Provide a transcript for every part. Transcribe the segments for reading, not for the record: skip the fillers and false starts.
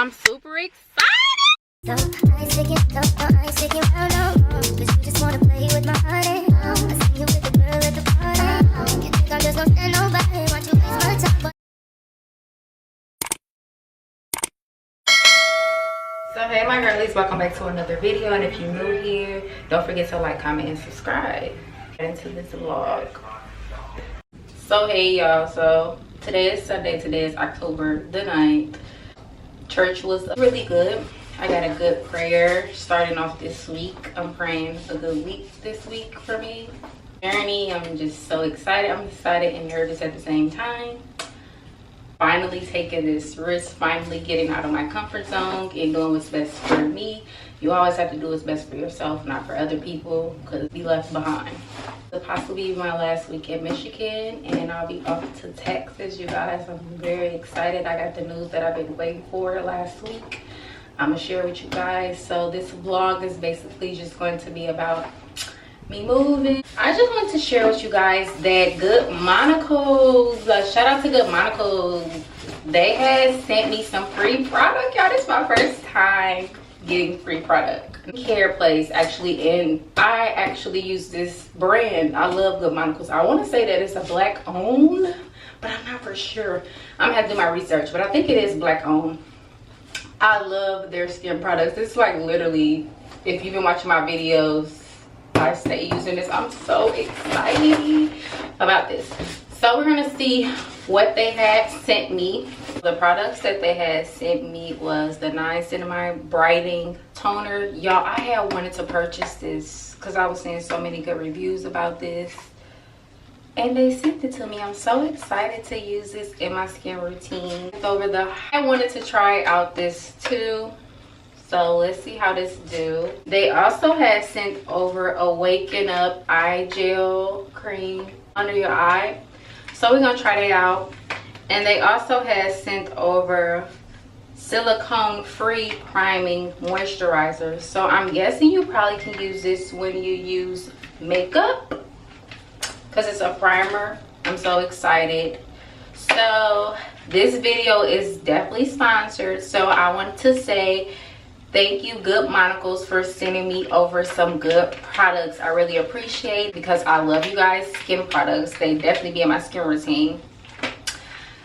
I'm super excited. I ain't sticking around no more. 'Cause you just wanna play with my heart. I see you with the girl at the party. You think I'm just gonna stand nobody? Want you waste my time? So hey my girlies, welcome back to another video, and if you're new here, don't forget to like, comment, and subscribe. Get into this vlog. So hey y'all, so today is Sunday. Today is October the 9th. Church was really good. I got a good prayer starting off this week. I'm praying a good week this week for me. Journey, I'm just so excited. I'm excited and nervous at the same time. Finally taking this risk, finally getting out of my comfort zone and doing what's best for me. You always have to do what's best for yourself, not for other people, because be left behind. It'll possibly be my last week in Michigan, and I'll be off to Texas, you guys. I'm very excited. I got the news that I've been waiting for last week. I'm gonna share with you guys. So this vlog is basically just going to be about me moving. I just want to share with you guys that Good Monocles, shout out to Good Monocles. They had sent me some free product, y'all. This is my first time getting free product. Care place actually, and I actually use this brand. I love Good Monocles. I want to say that it's a black owned, but I'm not for sure. I'm gonna have to do my research, but I think it is black owned. I love their skin products. This is like literally, if you've been watching my videos, I stay using this. I'm so excited about this. So we're gonna see what they had sent me. The products that they had sent me was the Niacinamide Brightening Toner. Y'all, I had wanted to purchase this because I was seeing so many good reviews about this, and they sent it to me. I'm so excited to use this in my skin routine. I wanted to try out this too. So let's see how this do. They also had sent over a Waken Up Eye Gel Cream under your eye. So we're gonna try that out. And they also had sent over silicone free priming moisturizer. So I'm guessing you probably can use this when you use makeup, because it's a primer. I'm so excited. So this video is definitely sponsored. So I want to say thank you, Good Monocles, for sending me over some good products. I really appreciate it because I love you guys' skin products. They definitely be in my skin routine.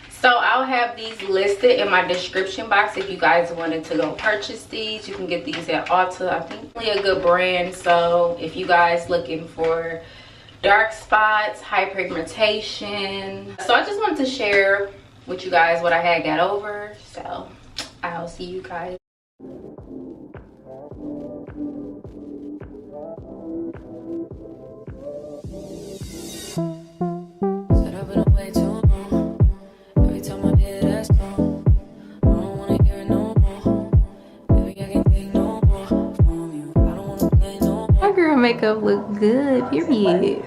So I'll have these listed in my description box if you guys wanted to go purchase these. You can get these at Ulta. I think really a good brand. So if you guys looking for dark spots, hyperpigmentation. So I just wanted to share with you guys what I had got over. So I'll see you guys. My girl makeup look good, period.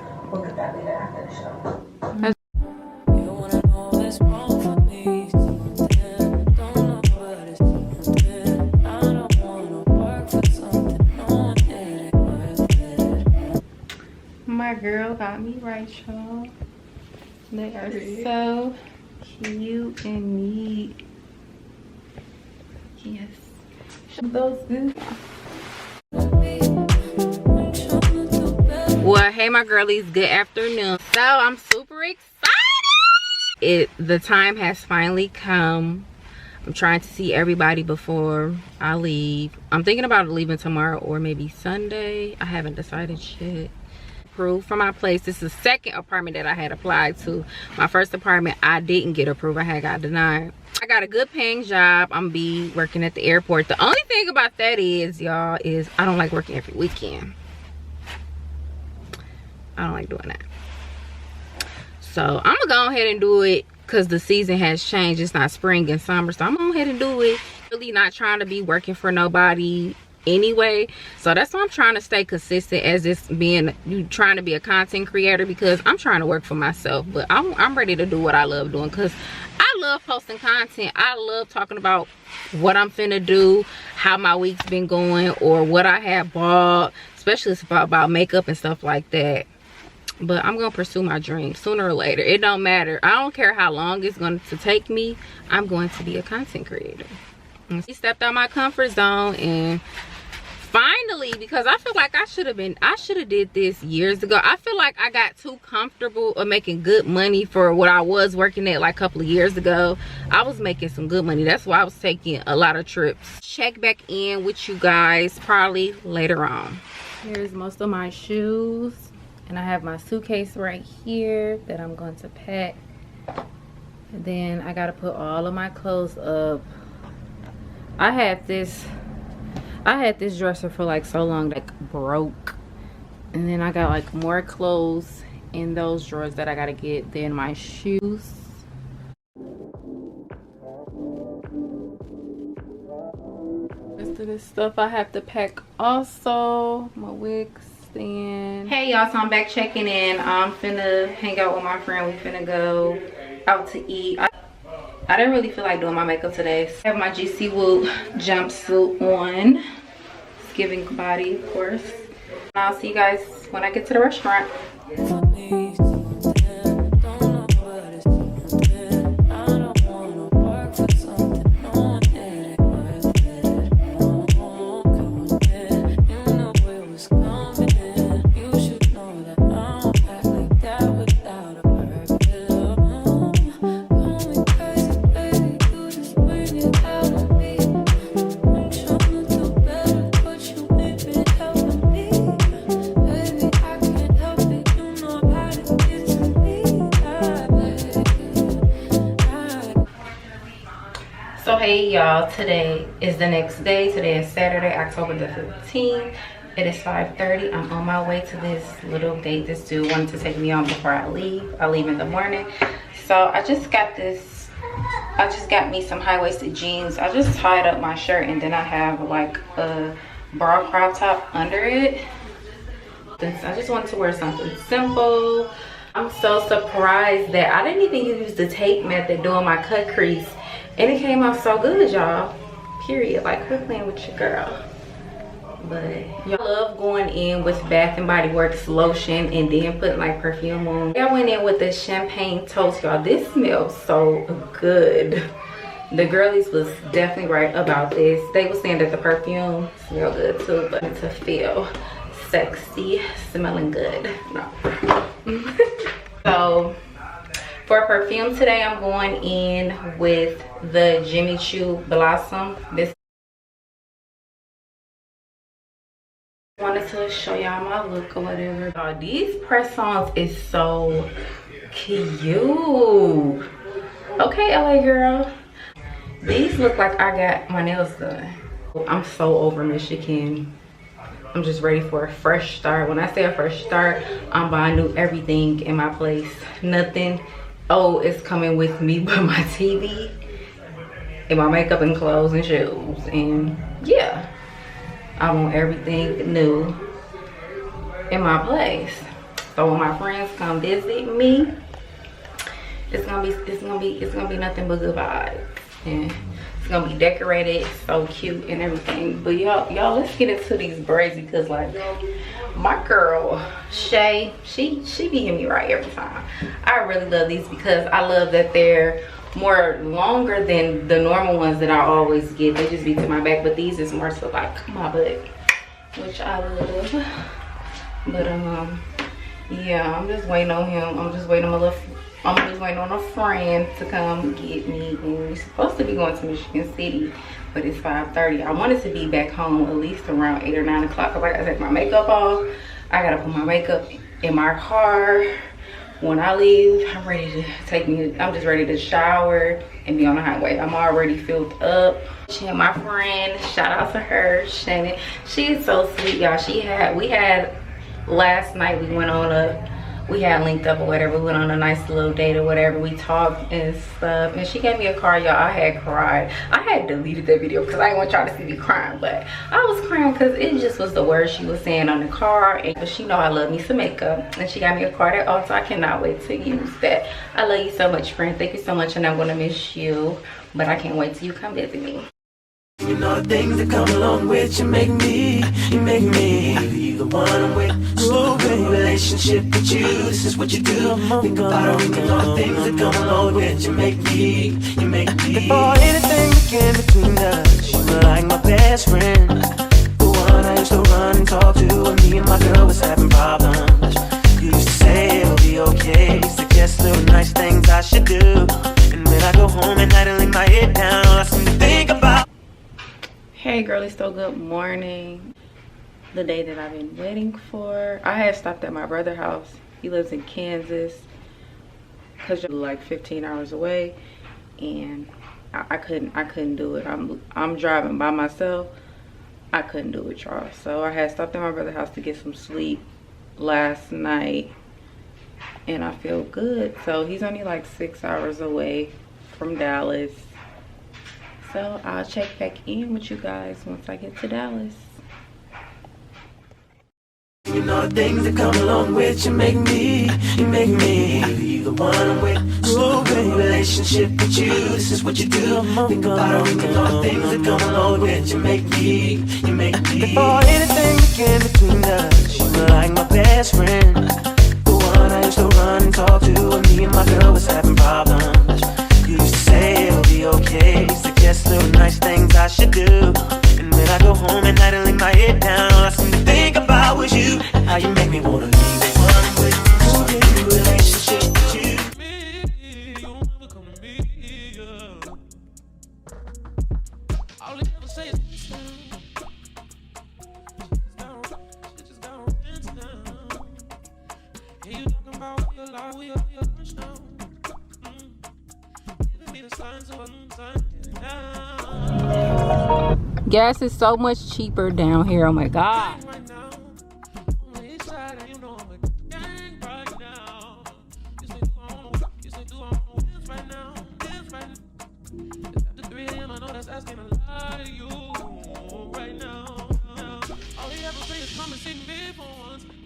My girl got me right, y'all. They are so cute and neat. Yes. Those good. Well, hey my girlies, good afternoon. So I'm super excited. The time has finally come. I'm trying to see everybody before I leave. I'm thinking about leaving tomorrow or maybe Sunday. I haven't decided yet. Approved for my place. This is the second apartment that I had applied to. My first apartment I didn't get approved. I had got denied. I got a good paying job. I'm be working at the airport. The only thing about that is, y'all, is I don't like working every weekend. I don't like doing that. So I'm gonna go ahead and do it because the season has changed. It's not spring and summer, so I'm gonna go ahead and do it. Really not trying to be working for nobody anyway, so that's why I'm trying to stay consistent as this being you trying to be a content creator, because I'm trying to work for myself, but I'm ready to do what I love doing, because I love posting content. I love talking about what I'm finna do, how my week's been going, or what I have bought, especially about makeup and stuff like that. But I'm gonna pursue my dream sooner or later. It don't matter. I don't care how long it's going to take me. I'm going to be a content creator. And she stepped out my comfort zone, and finally, because I feel like I should have did this years ago. I feel like I got too comfortable of making good money for what I was working at like a couple of years ago. I was making some good money. That's why I was taking a lot of trips. Check back in with you guys probably later on. Here's most of my shoes, and I have my suitcase right here that I'm going to pack. And then I gotta put all of my clothes up. I had this dresser for like so long, like broke, and then I got like more clothes in those drawers that I gotta get, then my shoes. Rest of this stuff I have to pack also. My wig stand. Hey y'all, so I'm back checking in. I'm finna hang out with my friend. We finna go out to eat. I didn't really feel like doing my makeup today. So I have my GC Woo jumpsuit on. It's giving body, of course. I'll see you guys when I get to the restaurant. So hey y'all, today is the next day. Today is Saturday, October the 15th. It is 5:30. I'm on my way to this little date this dude wanted to take me on before I leave. I leave in the morning. So I just got me some high-waisted jeans. I just tied up my shirt, and then I have like a bra crop top under it. I just wanted to wear something simple. I'm so surprised that I didn't even use the tape method doing my cut crease, and it came out so good, y'all. Period. Like, quit playing with your girl. But y'all love going in with Bath and Body Works lotion and then putting like perfume on. I went in with the champagne toast, y'all. This smells so good. The girlies was definitely right about this. They were saying that the perfume smelled good too, but to feel sexy, smelling good. No. So for perfume today, I'm going in with the Jimmy Choo Blossom. This wanted to show y'all my look or whatever. Oh, these press-ons is so cute. Okay, LA girl. These look like I got my nails done. I'm so over Michigan. I'm just ready for a fresh start. When I say a fresh start, I'm buying new everything in my place. Nothing is coming with me but my TV and my makeup and clothes and shoes. And yeah, I want everything new in my place. So when my friends come visit me, it's gonna be nothing but good vibes. And it's gonna be decorated so cute and everything. But y'all let's get into these braids, because like my girl Shay, she be hitting me right every time. I really love these because I love that they're more longer than the normal ones that I always get. They just be to my back, but these is more to like my butt, which I love. But yeah, I'm just waiting on him. I'm just waiting on a friend to come get me. And we're supposed to be going to Michigan City, but it's 5:30. I wanted to be back home at least around 8 or 9 o'clock because I gotta take my makeup off. I gotta put my makeup in my car. When I leave, I'm just ready to shower and be on the highway. I'm already filled up. And my friend, shout out to her, Shannon. She's so sweet, y'all. We had last night, we had linked up or whatever. We went on a nice little date or whatever. We talked and stuff, and she gave me a card, y'all. I had cried. I had deleted that video because I didn't want y'all to see me crying, but I was crying because it just was the words she was saying on the card. And she know I love me some makeup, and she got me a card at Ulta. I cannot wait to use that. I love you so much, friend. Thank you so much, and I'm gonna miss you, but I can't wait till you come visit me. You know the things that come along with you make me be the one I'm with. So good relationship with you, this is what you do. Think about it, you know the things that come along with you make me. Before anything began between us, you were like my best friend, the one I used to run and talk to when me and my girl was having problems. You used to say it'll be okay, suggest little nice things I should do, and when I go home at night and lay my head down, all I seem to think about. Hey girlies, so good morning. The day that I've been waiting for. I had stopped at my brother's house. He lives in Kansas, because you're like 15 hours away, and I couldn't do it. I'm driving by myself. I couldn't do it, y'all. So I had stopped at my brother's house to get some sleep last night, and I feel good. So he's only like 6 hours away from Dallas. So I'll check back in with you guys once I get to Dallas. You know the things that come along with you make me be the one I'm with. So good relationship with you, this is what you do. Think about it, you know the things that come along with you make me. Before anything began between us, you were like my best friend, the one I used to run and talk to when me and my girl was having problems. You used to say it'll be okay, suggest little nice things I should do, and when I go home at night and lay my head down, all I seem to think about was you. How you make me wanna leave the one I'm with. So in a relationship with you. You'll never come to me. All you ever say is just got rents now. Hey, you talking about your life, we are your lunch now. Giving me the signs of a sign now. Gas is so much cheaper down here. Oh my god.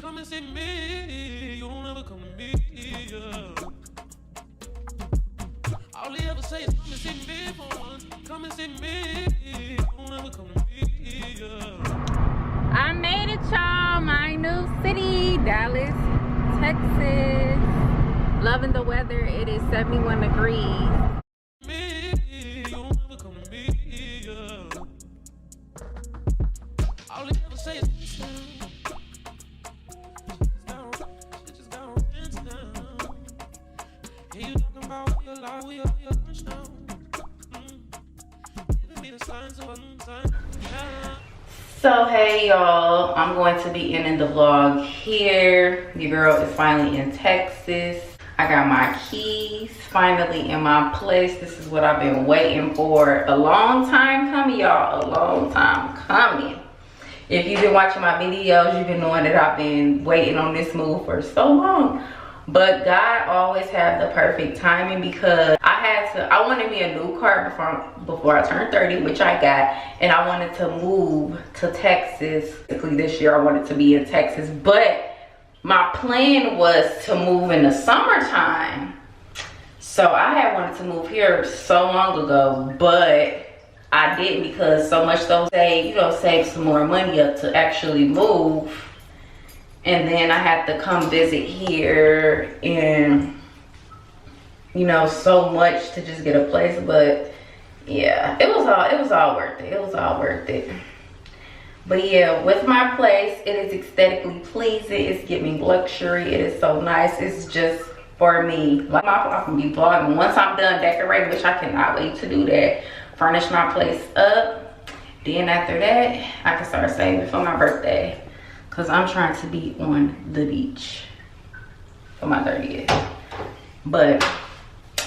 Come and see me. You don't ever come to me. All he ever say is come and see me for once. Come and see me. You don't ever come to me. I made it, y'all. My new city, Dallas, Texas. Loving the weather. It is 71 degrees. You don't ever come to me. All he ever say is so hey y'all, I'm going to be ending the vlog here. Your girl is finally in Texas. I got my keys finally in my place. This is what I've been waiting for. A long time coming, y'all. A long time coming. If you've been watching my videos, you've been knowing that I've been waiting on this move for so long. But God always had the perfect timing, because I wanted me a new car before I turned 30, which I got, and I wanted to move to Texas. Basically this year I wanted to be in Texas, but my plan was to move in the summertime. So I had wanted to move here so long ago, but I didn't, because so much though save some more money up to actually move. And then I had to come visit here, and so much to just get a place. But yeah, it was all worth it. It was all worth it. But yeah, with my place, it is aesthetically pleasing. It's giving luxury. It is so nice. It's just for me. Like I can be vlogging once I'm done decorating, which I cannot wait to do that. Furnish my place up. Then after that, I can start saving for my birthday, because I'm trying to be on the beach for my 30th. But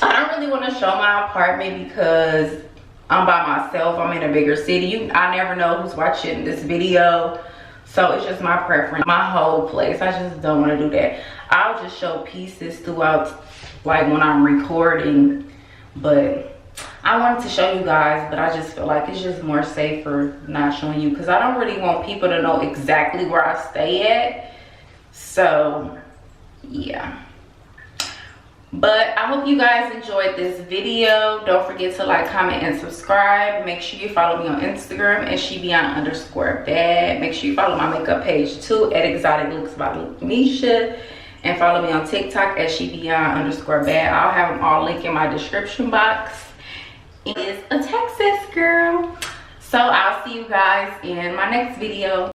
I don't really want to show my apartment because I'm by myself. I'm in a bigger city. I never know who's watching this video. So it's just my preference. My whole place, I just don't want to do that. I'll just show pieces throughout, like when I'm recording. But I wanted to show you guys, but I just feel like it's just more safer not showing you, because I don't really want people to know exactly where I stay at. So yeah, But I hope you guys enjoyed this video. Don't forget to like, comment, and subscribe. Make sure you follow me on Instagram at shebeyond_bad. Make sure you follow my makeup page too at Exotic Looks by Nisha. And follow me on TikTok at shebeyond_bad. I'll have them all linked in my description box. It is a Texas girl. So I'll see you guys in my next video.